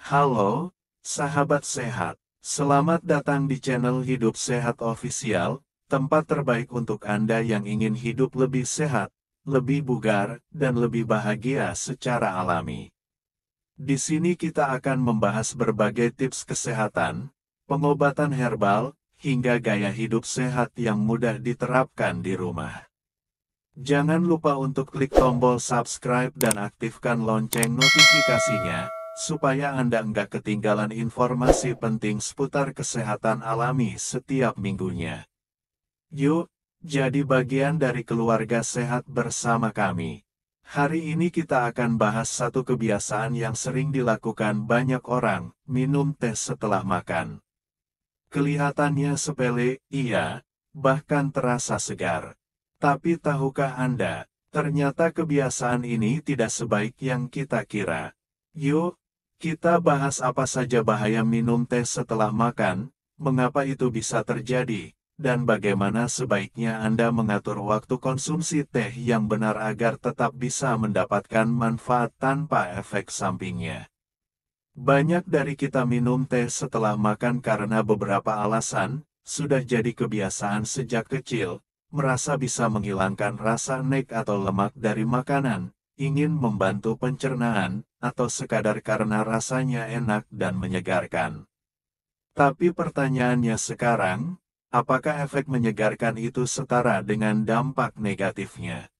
Halo, sahabat sehat. Selamat datang di channel Hidup Sehat Official, tempat terbaik untuk Anda yang ingin hidup lebih sehat, lebih bugar, dan lebih bahagia secara alami. Di sini kita akan membahas berbagai tips kesehatan, pengobatan herbal, hingga gaya hidup sehat yang mudah diterapkan di rumah. Jangan lupa untuk klik tombol subscribe dan aktifkan lonceng notifikasinya, supaya Anda nggak ketinggalan informasi penting seputar kesehatan alami setiap minggunya. Yuk, jadi bagian dari keluarga sehat bersama kami. Hari ini kita akan bahas satu kebiasaan yang sering dilakukan banyak orang, minum teh setelah makan. Kelihatannya sepele, iya, bahkan terasa segar. Tapi tahukah Anda, ternyata kebiasaan ini tidak sebaik yang kita kira. Yuk, kita bahas apa saja bahaya minum teh setelah makan, mengapa itu bisa terjadi, dan bagaimana sebaiknya Anda mengatur waktu konsumsi teh yang benar agar tetap bisa mendapatkan manfaat tanpa efek sampingnya. Banyak dari kita minum teh setelah makan karena beberapa alasan, sudah jadi kebiasaan sejak kecil, merasa bisa menghilangkan rasa nek atau lemak dari makanan, ingin membantu pencernaan, atau sekadar karena rasanya enak dan menyegarkan. Tapi pertanyaannya sekarang, apakah efek menyegarkan itu setara dengan dampak negatifnya?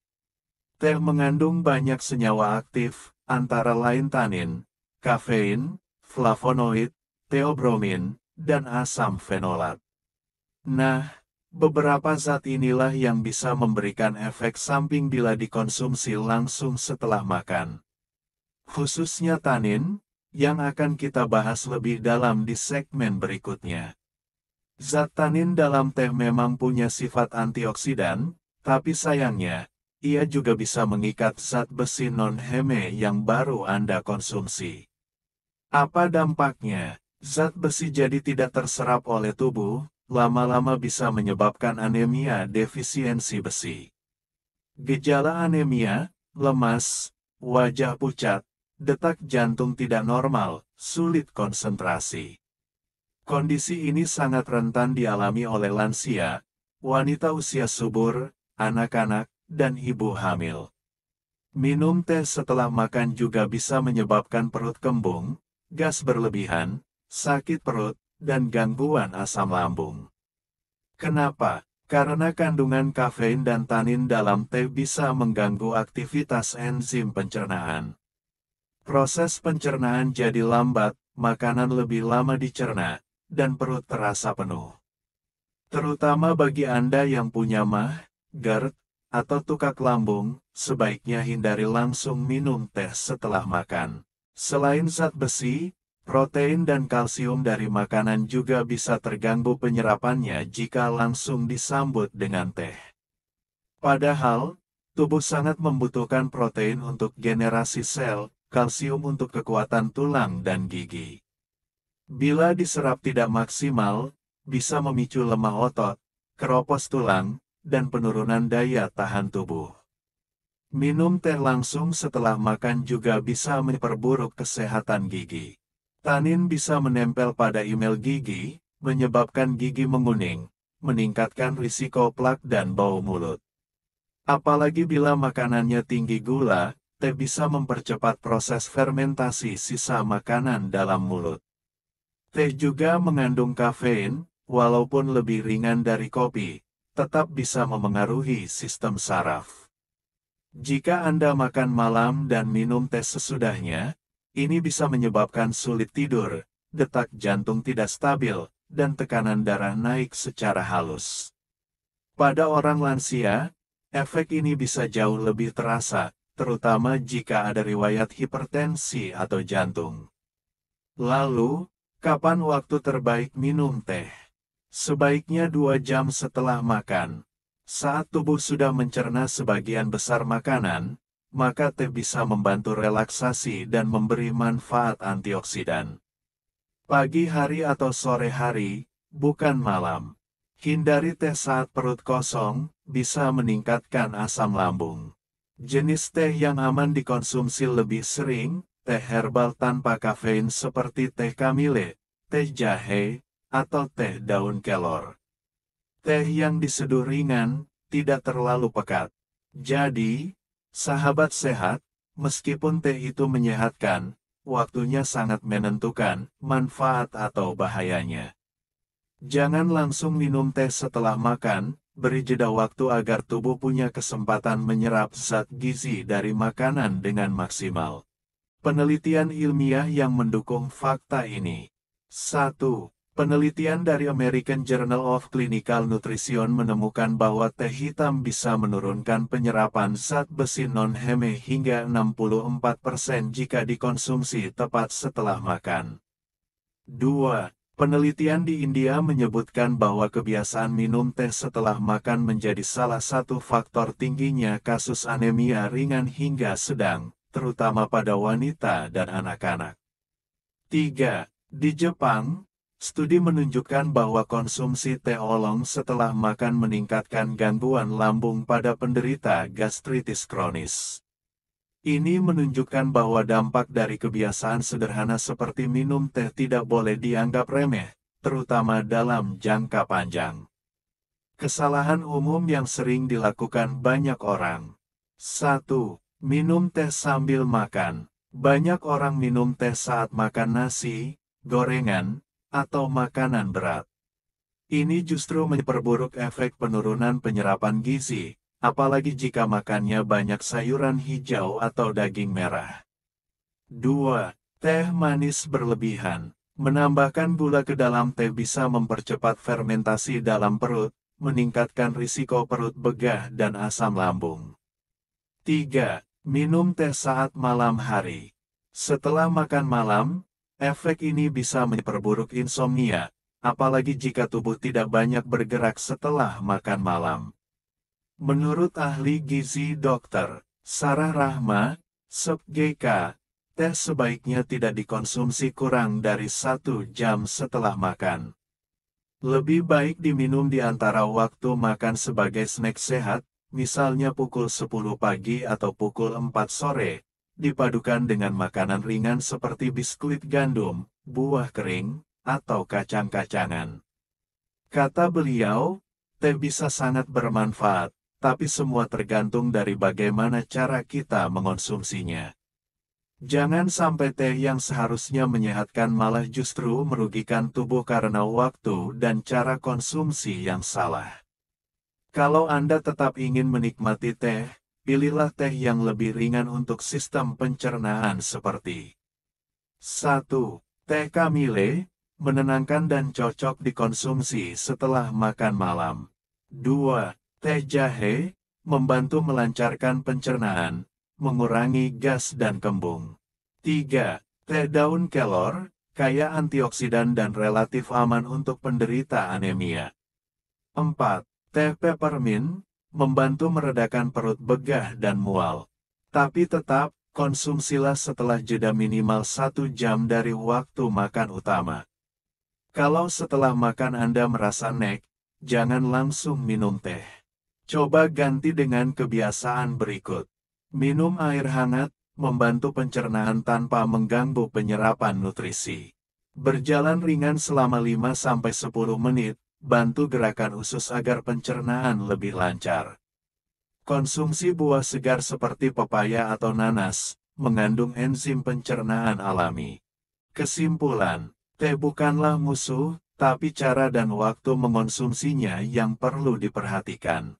Teh mengandung banyak senyawa aktif, antara lain tanin, kafein, flavonoid, theobromine, dan asam fenolat. Nah, beberapa zat inilah yang bisa memberikan efek samping bila dikonsumsi langsung setelah makan. Khususnya tanin, yang akan kita bahas lebih dalam di segmen berikutnya. Zat tanin dalam teh memang punya sifat antioksidan, tapi sayangnya, ia juga bisa mengikat zat besi non-heme yang baru Anda konsumsi. Apa dampaknya? Zat besi jadi tidak terserap oleh tubuh, lama-lama bisa menyebabkan anemia defisiensi besi. Gejala anemia, lemas, wajah pucat, detak jantung tidak normal, sulit konsentrasi. Kondisi ini sangat rentan dialami oleh lansia, wanita usia subur, anak-anak, dan ibu hamil. Minum teh setelah makan juga bisa menyebabkan perut kembung, gas berlebihan, sakit perut, dan gangguan asam lambung. Kenapa? Karena kandungan kafein dan tanin dalam teh bisa mengganggu aktivitas enzim pencernaan. Proses pencernaan jadi lambat, makanan lebih lama dicerna, dan perut terasa penuh. Terutama bagi Anda yang punya MAH, GERD, atau tukak lambung, sebaiknya hindari langsung minum teh setelah makan. Selain zat besi, protein dan kalsium dari makanan juga bisa terganggu penyerapannya jika langsung disambut dengan teh. Padahal, tubuh sangat membutuhkan protein untuk generasi sel, kalsium untuk kekuatan tulang dan gigi. Bila diserap tidak maksimal, bisa memicu lemah otot, keropos tulang, dan penurunan daya tahan tubuh. Minum teh langsung setelah makan juga bisa memperburuk kesehatan gigi. Tanin bisa menempel pada email gigi, menyebabkan gigi menguning, meningkatkan risiko plak dan bau mulut. Apalagi bila makanannya tinggi gula, teh bisa mempercepat proses fermentasi sisa makanan dalam mulut. Teh juga mengandung kafein, walaupun lebih ringan dari kopi, tetap bisa memengaruhi sistem saraf. Jika Anda makan malam dan minum teh sesudahnya, ini bisa menyebabkan sulit tidur, detak jantung tidak stabil, dan tekanan darah naik secara halus. Pada orang lansia, efek ini bisa jauh lebih terasa, terutama jika ada riwayat hipertensi atau jantung. Lalu, kapan waktu terbaik minum teh? Sebaiknya 2 jam setelah makan. Saat tubuh sudah mencerna sebagian besar makanan, maka teh bisa membantu relaksasi dan memberi manfaat antioksidan. Pagi hari atau sore hari, bukan malam. Hindari teh saat perut kosong, bisa meningkatkan asam lambung. Jenis teh yang aman dikonsumsi lebih sering, teh herbal tanpa kafein seperti teh kamille, teh jahe, atau teh daun kelor. Teh yang diseduh ringan, tidak terlalu pekat. Jadi, sahabat sehat, meskipun teh itu menyehatkan, waktunya sangat menentukan manfaat atau bahayanya. Jangan langsung minum teh setelah makan, beri jeda waktu agar tubuh punya kesempatan menyerap zat gizi dari makanan dengan maksimal. Penelitian ilmiah yang mendukung fakta ini. 1. Penelitian dari American Journal of Clinical Nutrition menemukan bahwa teh hitam bisa menurunkan penyerapan zat besi non-heme hingga 64% jika dikonsumsi tepat setelah makan. 2. Penelitian di India menyebutkan bahwa kebiasaan minum teh setelah makan menjadi salah satu faktor tingginya kasus anemia ringan hingga sedang, terutama pada wanita dan anak-anak. 3. Di Jepang, studi menunjukkan bahwa konsumsi teh oolong setelah makan meningkatkan gangguan lambung pada penderita gastritis kronis. Ini menunjukkan bahwa dampak dari kebiasaan sederhana seperti minum teh tidak boleh dianggap remeh, terutama dalam jangka panjang. Kesalahan umum yang sering dilakukan banyak orang. 1. Minum teh sambil makan. Banyak orang minum teh saat makan nasi, gorengan, atau makanan berat. Ini justru memperburuk efek penurunan penyerapan gizi, apalagi jika makannya banyak sayuran hijau atau daging merah. 2. Teh manis berlebihan. Menambahkan gula ke dalam teh bisa mempercepat fermentasi dalam perut, meningkatkan risiko perut begah dan asam lambung. 3. Minum teh saat malam hari. Setelah makan malam, efek ini bisa memperburuk insomnia, apalagi jika tubuh tidak banyak bergerak setelah makan malam. Menurut ahli gizi Dr. Sarah Rahma, SPGK, teh sebaiknya tidak dikonsumsi kurang dari 1 jam setelah makan. Lebih baik diminum di antara waktu makan sebagai snack sehat, misalnya pukul 10 pagi atau pukul 4 sore, dipadukan dengan makanan ringan seperti biskuit gandum, buah kering, atau kacang-kacangan. Kata beliau, teh bisa sangat bermanfaat, tapi semua tergantung dari bagaimana cara kita mengonsumsinya. Jangan sampai teh yang seharusnya menyehatkan malah justru merugikan tubuh karena waktu dan cara konsumsi yang salah. Kalau Anda tetap ingin menikmati teh, pilihlah teh yang lebih ringan untuk sistem pencernaan seperti 1. Teh kamille, menenangkan dan cocok dikonsumsi setelah makan malam. 2. Teh jahe, membantu melancarkan pencernaan, mengurangi gas dan kembung. 3. Teh daun kelor, kaya antioksidan dan relatif aman untuk penderita anemia. 4. Teh peppermint, membantu meredakan perut begah dan mual. Tapi tetap, konsumsilah setelah jeda minimal 1 jam dari waktu makan utama. Kalau setelah makan Anda merasa nek, jangan langsung minum teh. Coba ganti dengan kebiasaan berikut. Minum air hangat, membantu pencernaan tanpa mengganggu penyerapan nutrisi. Berjalan ringan selama 5-10 menit, bantu gerakan usus agar pencernaan lebih lancar. Konsumsi buah segar seperti pepaya atau nanas, mengandung enzim pencernaan alami. Kesimpulan, teh bukanlah musuh, tapi cara dan waktu mengonsumsinya yang perlu diperhatikan.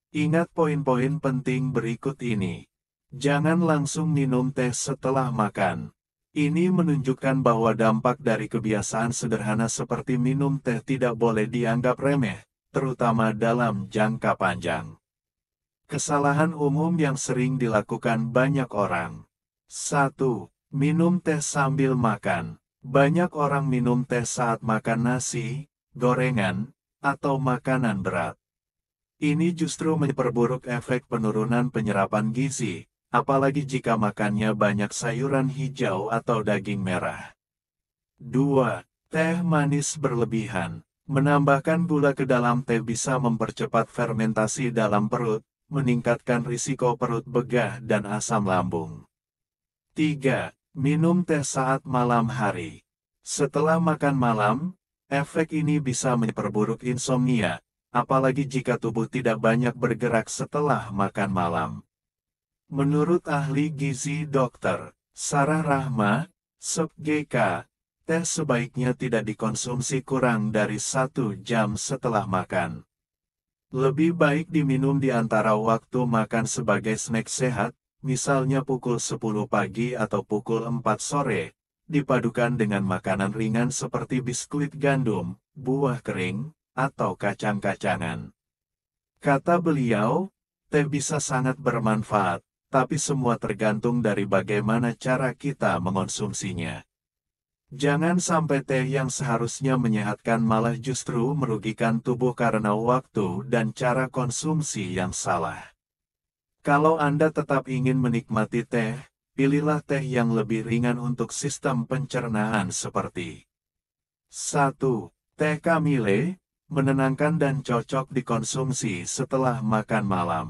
Ingat poin-poin penting berikut ini. Jangan langsung minum teh setelah makan. Ini menunjukkan bahwa dampak dari kebiasaan sederhana seperti minum teh tidak boleh dianggap remeh, terutama dalam jangka panjang. Kesalahan umum yang sering dilakukan banyak orang. 1. Minum teh sambil makan. Banyak orang minum teh saat makan nasi, gorengan, atau makanan berat. Ini justru memperburuk efek penurunan penyerapan gizi, apalagi jika makannya banyak sayuran hijau atau daging merah. 2. Teh manis berlebihan. Menambahkan gula ke dalam teh bisa mempercepat fermentasi dalam perut, meningkatkan risiko perut begah dan asam lambung. 3. Minum teh saat malam hari. Setelah makan malam, efek ini bisa memperburuk insomnia, apalagi jika tubuh tidak banyak bergerak setelah makan malam. Menurut ahli gizi Dr. Sarah Rahma, SEPGK, teh sebaiknya tidak dikonsumsi kurang dari 1 jam setelah makan. Lebih baik diminum di antara waktu makan sebagai snack sehat, misalnya pukul 10 pagi atau pukul 4 sore, dipadukan dengan makanan ringan seperti biskuit gandum, buah kering, atau kacang-kacangan. Kata beliau, teh bisa sangat bermanfaat, tapi semua tergantung dari bagaimana cara kita mengonsumsinya. Jangan sampai teh yang seharusnya menyehatkan malah justru merugikan tubuh karena waktu dan cara konsumsi yang salah. Kalau Anda tetap ingin menikmati teh, pilihlah teh yang lebih ringan untuk sistem pencernaan seperti 1. Teh kamile, menenangkan dan cocok dikonsumsi setelah makan malam.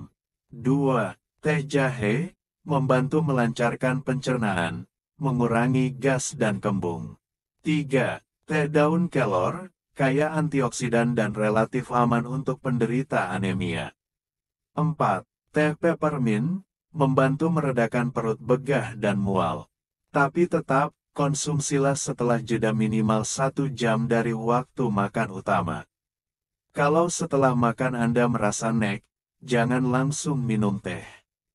2. Teh jahe, membantu melancarkan pencernaan, mengurangi gas dan kembung. 3. Teh daun kelor, kaya antioksidan dan relatif aman untuk penderita anemia. 4. Teh peppermint, membantu meredakan perut begah dan mual. Tapi tetap, konsumsilah setelah jeda minimal 1 jam dari waktu makan utama. Kalau setelah makan Anda merasa nek, jangan langsung minum teh.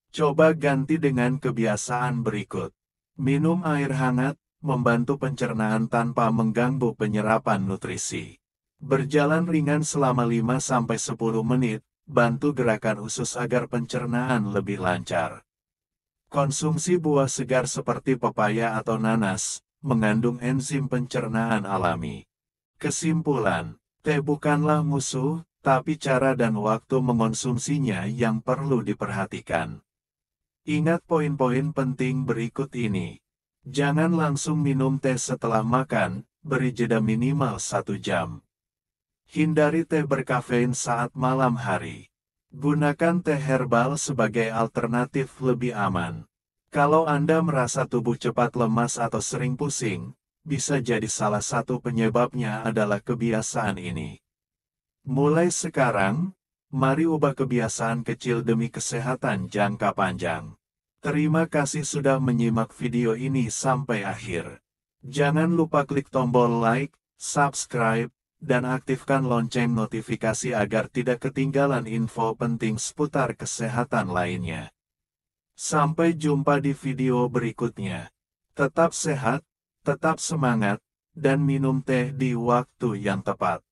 Coba ganti dengan kebiasaan berikut. Minum air hangat, membantu pencernaan tanpa mengganggu penyerapan nutrisi. Berjalan ringan selama 5-10 menit, bantu gerakan usus agar pencernaan lebih lancar. Konsumsi buah segar seperti pepaya atau nanas, mengandung enzim pencernaan alami. Kesimpulan, teh bukanlah musuh, tapi cara dan waktu mengonsumsinya yang perlu diperhatikan. Ingat poin-poin penting berikut ini. Jangan langsung minum teh setelah makan, beri jeda minimal 1 jam. Hindari teh berkafein saat malam hari. Gunakan teh herbal sebagai alternatif lebih aman. Kalau Anda merasa tubuh cepat lemas atau sering pusing, bisa jadi salah satu penyebabnya adalah kebiasaan ini. Mulai sekarang, mari ubah kebiasaan kecil demi kesehatan jangka panjang. Terima kasih sudah menyimak video ini sampai akhir. Jangan lupa klik tombol like, subscribe, dan aktifkan lonceng notifikasi agar tidak ketinggalan info penting seputar kesehatan lainnya. Sampai jumpa di video berikutnya. Tetap sehat, tetap semangat, dan minum teh di waktu yang tepat.